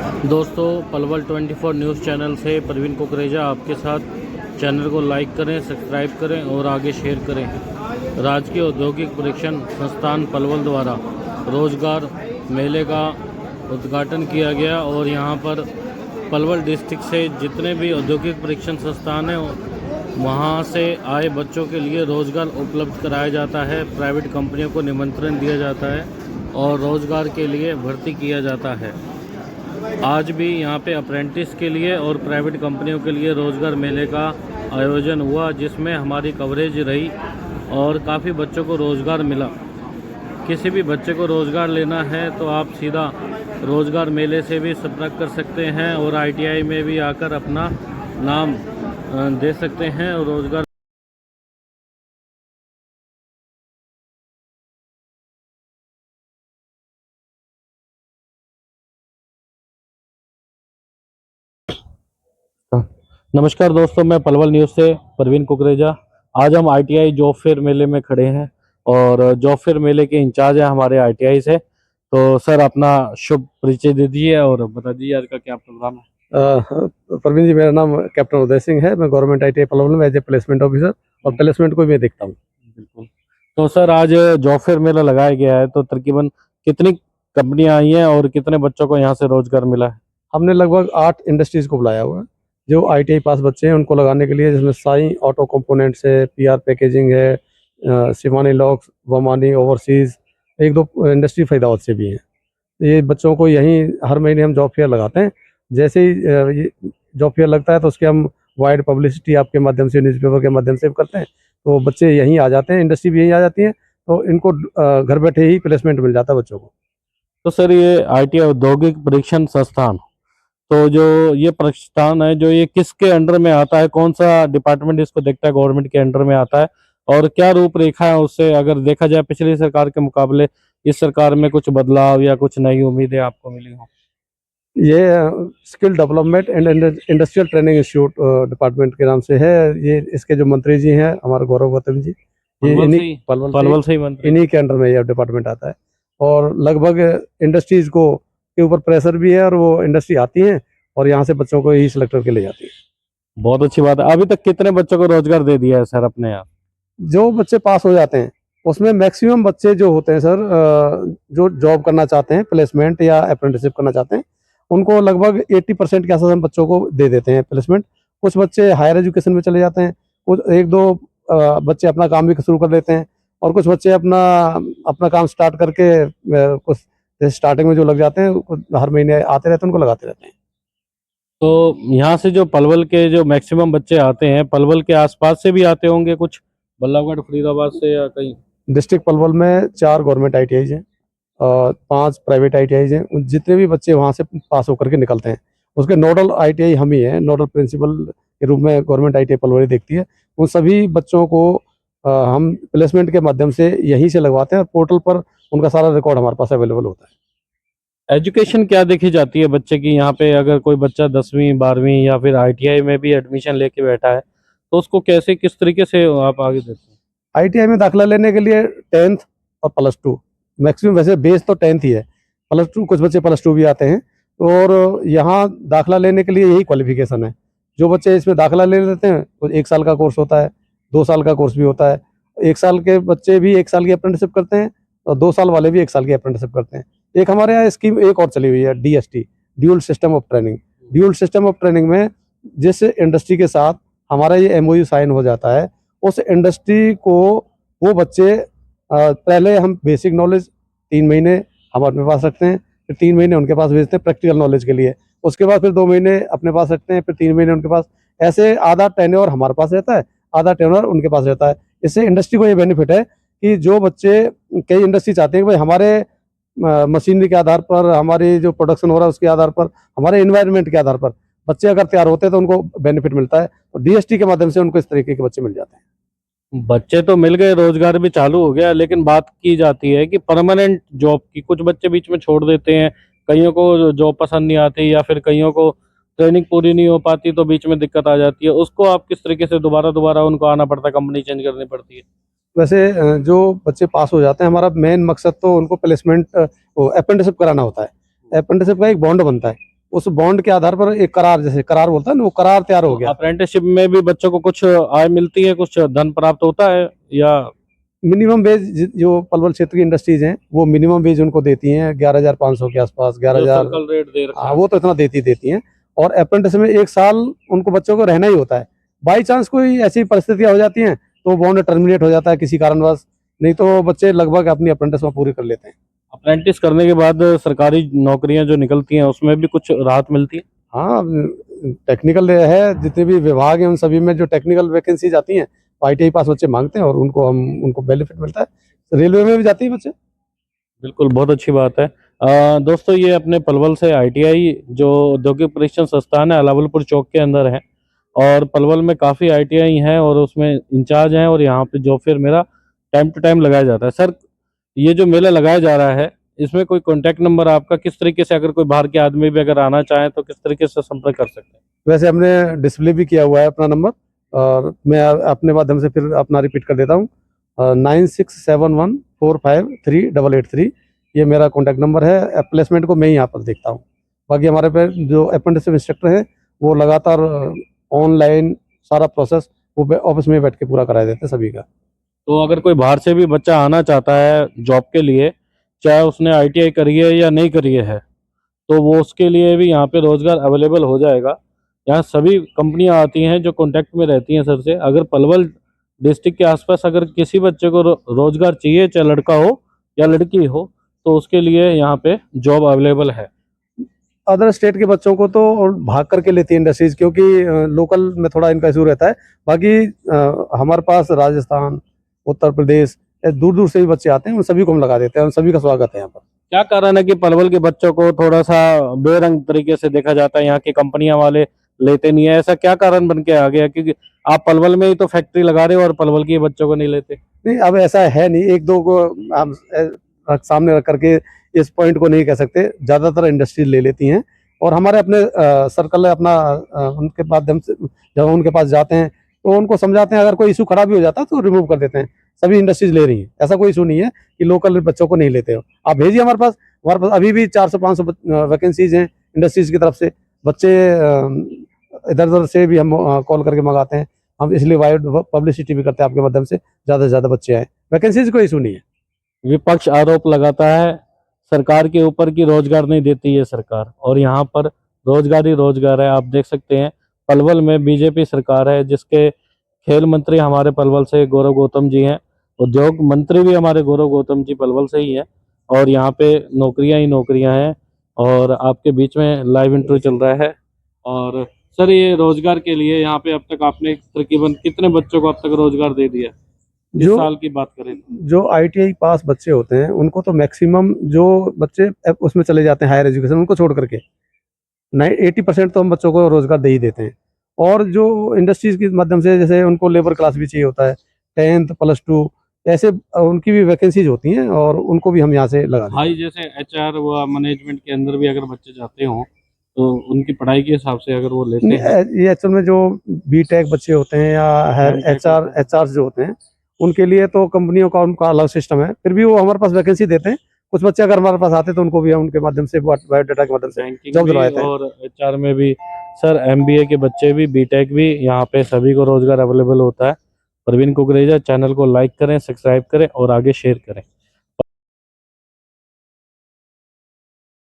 दोस्तों, Palwal 24 news channel से प्रवीण कुकरेजा आपके साथ। चैनल को लाइक करें, सब्सक्राइब करें और आगे शेयर करें। राजकीय औद्योगिक प्रशिक्षण संस्थान पलवल द्वारा रोजगार मेले का उद्घाटन किया गया और यहां पर पलवल डिस्ट्रिक्ट से जितने भी औद्योगिक प्रशिक्षण संस्थान हैं वहां से आए बच्चों के लिए रोज़गार उपलब्ध कराया जाता है। प्राइवेट कंपनियों को निमंत्रण दिया जाता है और रोज़गार के लिए भर्ती किया जाता है। आज भी यहाँ पे अप्रेंटिस के लिए और प्राइवेट कंपनियों के लिए रोज़गार मेले का आयोजन हुआ, जिसमें हमारी कवरेज रही और काफ़ी बच्चों को रोज़गार मिला। किसी भी बच्चे को रोज़गार लेना है तो आप सीधा रोज़गार मेले से भी संपर्क कर सकते हैं और ITI में भी आकर अपना नाम दे सकते हैं और रोज़गार। नमस्कार दोस्तों, मैं पलवल न्यूज़ से प्रवीण कुकरेजा। आज हम ITI जॉब फेयर मेले में खड़े हैं और जॉब फेयर मेले के इंचार्ज हैं हमारे ITI से। तो सर, अपना शुभ परिचय दे दीजिए और बता दीजिए आज का क्या प्रोग्राम है। प्रवीण जी, मेरा नाम कैप्टन उदय सिंह है। मैं गवर्नमेंट ITI पलवल में एज ए प्लेसमेंट ऑफिसर और प्लेसमेंट को भी मैं देखता हूँ। बिल्कुल। तो सर, आज जॉब फेयर मेला लगाया गया है, तो तकरीबन कितनी कंपनियां आई हैं और कितने बच्चों को यहाँ से रोजगार मिला है? हमने लगभग 8 इंडस्ट्रीज को बुलाया हुआ है जो ITI पास बच्चे हैं उनको लगाने के लिए, जिसमें साई ऑटो कंपोनेंट्स है, PR पैकेजिंग है, शिवानी लॉक्स, वमानी ओवरसीज, एक दो इंडस्ट्री फरीदाबाद से भी हैं। ये बच्चों को यहीं हर महीने हम जॉब फेयर लगाते हैं। जैसे ही ये जॉब फेयर लगता है तो उसके हम वाइड पब्लिसिटी आपके माध्यम से, न्यूज़पेपर के माध्यम से करते हैं, तो बच्चे यहीं आ जाते हैं, इंडस्ट्री भी यहीं आ जाती है, तो इनको घर बैठे ही प्लेसमेंट मिल जाता है बच्चों को। तो सर, ये ITI औद्योगिक प्रशिक्षण संस्थान, तो जो ये प्रतिष्ठान है, जो ये किसके अंडर में आता है? कौन सा डिपार्टमेंट इसको देखता है? गवर्नमेंट के अंडर में आता है? और क्या रूपरेखा है उससे, अगर देखा जाए पिछली सरकार के मुकाबले इस सरकार में कुछ बदलाव या कुछ नई उम्मीदें आपको मिली हो? ये skill development and industrial training institute department के नाम से है। ये इसके जो मंत्री जी हैं हमारे गौरव गौतम जी, ये पलवल से ही मंत्री, इन्हीं के अंडर में यह डिपार्टमेंट आता है। और लगभग इंडस्ट्रीज को के ऊपर प्रेशर भी है और वो इंडस्ट्री आती है और यहाँ से बच्चों को ही सिलेक्ट करके ले जाती है। बहुत अच्छी बात है। अभी तक कितने बच्चों को रोजगार दे दिया है सर अपने यहाँ? जो बच्चे पास हो जाते हैं उसमें मैक्सिमम बच्चे जो होते हैं सर, जो जॉब करना चाहते हैं, प्लेसमेंट या अप्रेंटिसशिप करना चाहते हैं, उनको लगभग 80% के आसपास हम बच्चों को दे देते हैं प्लेसमेंट। कुछ बच्चे हायर एजुकेशन में चले जाते हैं, कुछ एक दो बच्चे अपना काम भी शुरू कर लेते हैं और कुछ बच्चे अपना अपना काम स्टार्ट करके कुछ जैसे स्टार्टिंग में जो लग जाते हैं, हर महीने आते रहते हैं, उनको लगाते रहते हैं। तो यहाँ से जो पलवल के जो मैक्सिमम बच्चे आते हैं, पलवल के आसपास से भी आते होंगे कुछ, बल्लभगढ़, फरीदाबाद से या कहीं? डिस्ट्रिक्ट पलवल में 4 गवर्नमेंट ITIs हैं और 5 प्राइवेट ITIs हैं। जितने भी बच्चे वहाँ से पास होकर के निकलते हैं, उसके नोडल ITI हम ही हैं। नोडल प्रिंसिपल के रूप में गवर्नमेंट ITI पलवल देखती है। उन सभी बच्चों को हम प्लेसमेंट के माध्यम से यहीं से लगवाते हैं। पोर्टल पर उनका सारा रिकॉर्ड हमारे पास अवेलेबल होता है। एजुकेशन क्या देखी जाती है बच्चे की यहाँ पे? अगर कोई बच्चा 10वीं 12वीं या फिर ITI में भी एडमिशन लेके बैठा है, तो उसको कैसे, किस तरीके से आप आगे देते हैं? ITI में दाखिला लेने के लिए 10th और +2 मैक्सिमम, वैसे बेस तो 10th ही है, +2 कुछ बच्चे +2 भी आते हैं। और यहाँ दाखिला लेने के लिए यही क्वालिफिकेशन है। जो बच्चे इसमें दाखिला ले लेते हैं तो 1 साल का कोर्स होता है, 2 साल का कोर्स भी होता है। 1 साल के बच्चे भी 1 साल की अप्रेंटिसशिप करते हैं और 2 साल वाले भी 1 साल की अप्रेंटिसशिप करते हैं। एक हमारे यहाँ स्कीम एक और चली हुई है, DST, dual system of training. Dual system of training में जिस इंडस्ट्री के साथ हमारा ये MOU साइन हो जाता है, उस इंडस्ट्री को वो बच्चे पहले हम बेसिक नॉलेज 3 महीने हम अपने पास रखते हैं, फिर 3 महीने उनके पास भेजते हैं प्रैक्टिकल नॉलेज के लिए। उसके बाद फिर 2 महीने अपने पास रखते हैं, फिर 3 महीने उनके पास। ऐसे आधा टेन्योर हमारे पास रहता है, आधा टेन्योर उनके पास रहता है। इससे इंडस्ट्री को ये बेनिफिट है कि जो बच्चे, कई इंडस्ट्री चाहते हैं कि भाई हमारे मशीनरी के आधार पर, हमारी जो प्रोडक्शन हो रहा है उसके आधार पर, हमारे इन्वायरमेंट के आधार पर बच्चे अगर तैयार होते हैं तो उनको बेनिफिट मिलता है। तो DST के माध्यम से उनको इस तरीके के बच्चे मिल जाते हैं। बच्चे तो मिल गए, रोजगार भी चालू हो गया, लेकिन बात की जाती है कि परमानेंट जॉब की। कुछ बच्चे बीच में छोड़ देते हैं, कईयों को जॉब पसंद नहीं आती या फिर कईयों को ट्रेनिंग पूरी नहीं हो पाती तो बीच में दिक्कत आ जाती है। उसको आप किस तरीके से दोबारा दोबारा उनको आना पड़ता है, कंपनी चेंज करनी पड़ती है? वैसे जो बच्चे पास हो जाते हैं, हमारा मेन मकसद तो उनको प्लेसमेंट अप्रेंटिसशिप कराना होता है। अप्रेंटिसशिप का एक बॉन्ड बनता है, उस बॉन्ड के आधार पर एक करार, जैसे करार बोलता है ना, वो करार तैयार हो गया। अप्रेंटिसशिप में भी बच्चों को कुछ आय मिलती है, कुछ धन प्राप्त होता है, या मिनिमम वेज जो पलवल क्षेत्र की इंडस्ट्रीज हैं वो मिनिमम वेज उनको देती हैं 11,500 के आसपास, जो 11,000। सर्कल रेट दे रखा हाँ, है? वो तो इतना देती हैं। और अप्रेंटिस में 1 साल उनको बच्चों को रहना ही होता है। बाई चांस कोई ऐसी परिस्थितियां हो जाती हैं तो बॉन्ड टर्मिनेट हो जाता है किसी कारणवश, नहीं तो बच्चे लगभग अपनी अप्रेंटिस में पूरी कर लेते हैं। अप्रेंटिस करने के बाद सरकारी नौकरियां जो निकलती हैं उसमें भी कुछ राहत मिलती है? हाँ, टेक्निकल है, जितने भी विभाग हैं उन सभी में जो टेक्निकल वैकेंसीज आती हैं तो ITI पास बच्चे मांगते हैं और उनको बेनिफिट मिलता है। रेलवे में भी जाती है बच्चे। बिल्कुल, बहुत अच्छी बात है। दोस्तों, ये अपने पलवल से ITI जो औद्योगिक प्रशिक्षण संस्थान है अलावलपुर चौक के अंदर है, और पलवल में काफ़ी ITI हैं और उसमें इंचार्ज हैं, और यहाँ पे जॉब फेयर मेरा टाइम टू टाइम लगाया जाता है। सर, ये जो मेला लगाया जा रहा है, इसमें कोई कॉन्टैक्ट नंबर आपका, किस तरीके से अगर कोई बाहर के आदमी भी अगर आना चाहे तो किस तरीके से संपर्क कर सकते हैं? वैसे हमने डिस्प्ले भी किया हुआ है अपना नंबर, और मैं अपने माध्यम से फिर अपना रिपीट कर देता हूँ। 9671453883 ये मेरा कॉन्टैक्ट नंबर है। प्लेसमेंट को मैं ही यहाँ पर देखता हूँ। बाकी हमारे पे जो अप्रेंटिसशिप इंस्ट्रक्टर हैं वो लगातार ऑनलाइन सारा प्रोसेस वो ऑफिस में बैठ के पूरा करा देते हैं सभी का। तो अगर कोई बाहर से भी बच्चा आना चाहता है जॉब के लिए, चाहे उसने ITI करी है या नहीं करी है, तो वो उसके लिए भी यहाँ पे रोज़गार अवेलेबल हो जाएगा। यहाँ सभी कंपनियाँ आती हैं जो कॉन्टैक्ट में रहती हैं सर से। अगर पलवल डिस्ट्रिक्ट के आसपास अगर किसी बच्चे को रोज़गार चाहिए, चाहे लड़का हो या लड़की हो, तो उसके लिए यहाँ पे जॉब अवेलेबल है। अदर स्टेट के बच्चों को तो और भाग करके लेती है इंडस्ट्रीज, क्योंकि लोकल में थोड़ा इनका इशू रहता है। बाकी हमारे पास राजस्थान, उत्तर प्रदेश, दूर दूर से भी बच्चे आते हैं, उन सभी को हम लगा देते हैं, उन सभी का स्वागत है यहाँ पर। क्या कारण है कि पलवल के बच्चों को थोड़ा सा बेरंग तरीके से देखा जाता है, यहाँ की कंपनियां वाले लेते नहीं है? ऐसा क्या कारण बन के आ गया? क्योंकि आप पलवल में ही तो फैक्ट्री लगा रहे हो और पलवल के बच्चों को नहीं लेते। नहीं, अब ऐसा है नहीं, एक दो को हम सामने रख करके इस पॉइंट को नहीं कह सकते, ज़्यादातर इंडस्ट्री ले लेती हैं। और हमारे अपने सर्कल है अपना, उनके माध्यम से जब उनके पास जाते हैं तो उनको समझाते हैं, अगर कोई इशू खराब भी हो जाता है तो रिमूव कर देते हैं। सभी इंडस्ट्रीज ले रही हैं, ऐसा कोई इशू नहीं है कि लोकल बच्चों को नहीं लेते हो। आप भेजिए हमारे पास अभी भी 400-500 वैकेंसीज हैं इंडस्ट्रीज की तरफ से। बच्चे इधर उधर से भी हम कॉल करके मंगाते हैं, हम इसलिए वाइड पब्लिसिटी भी करते हैं आपके माध्यम से, ज़्यादा से ज़्यादा बच्चे आए। वैकेंसीज कोई इशू नहीं है। विपक्ष आरोप लगाता है सरकार के ऊपर की रोजगार नहीं देती है सरकार, और यहाँ पर रोजगार ही रोजगार है। आप देख सकते हैं पलवल में BJP सरकार है, जिसके खेल मंत्री हमारे पलवल से गौरव गौतम जी हैं, उद्योग मंत्री भी हमारे गौरव गौतम जी पलवल से ही है, और यहाँ पे नौकरियां ही नौकरियां हैं। और आपके बीच में लाइव इंटरव्यू चल रहा है। और सर, ये रोजगार के लिए यहाँ पे अब तक आपने तकरीबन कितने बच्चों को अब तक रोजगार दे दिया, इस साल की बात करें? जो ITI पास बच्चे होते हैं उनको तो मैक्सिमम जो बच्चे उसमें चले जाते हैं हायर एजुकेशन, उनको छोड़ करके 80% तो हम बच्चों को रोजगार दे ही देते हैं। और जो इंडस्ट्रीज के माध्यम से, जैसे उनको लेबर क्लास भी चाहिए होता है, 10th +2 ऐसे उनकी भी वैकेंसीज होती हैं और उनको भी हम यहाँ से लगा देते हैं। भाई, जैसे HR व मैनेजमेंट के अंदर भी अगर बच्चे जाते हों तो उनकी पढ़ाई के हिसाब से अगर वो लेते हैं? ये एक्चुअल में जो BTech बच्चे होते हैं या HR जो होते हैं उनके लिए तो कंपनियों का उनका अलग सिस्टम है, फिर भी वो हमारे पास वैकेंसी देते हैं। कुछ बच्चे अगर हमारे पास आते हैं तो उनको भी हम उनके माध्यम से, बायोडाटा के माध्यम से बैंकिंग जॉब भी दिलवाते हैं। और HR में भी। सर, MBA के बच्चे भी, BTech भी, यहाँ पे सभी को रोजगार अवेलेबल होता है। प्रवीण कुकरेजा चैनल को लाइक करें, सब्सक्राइब करें और आगे शेयर करें।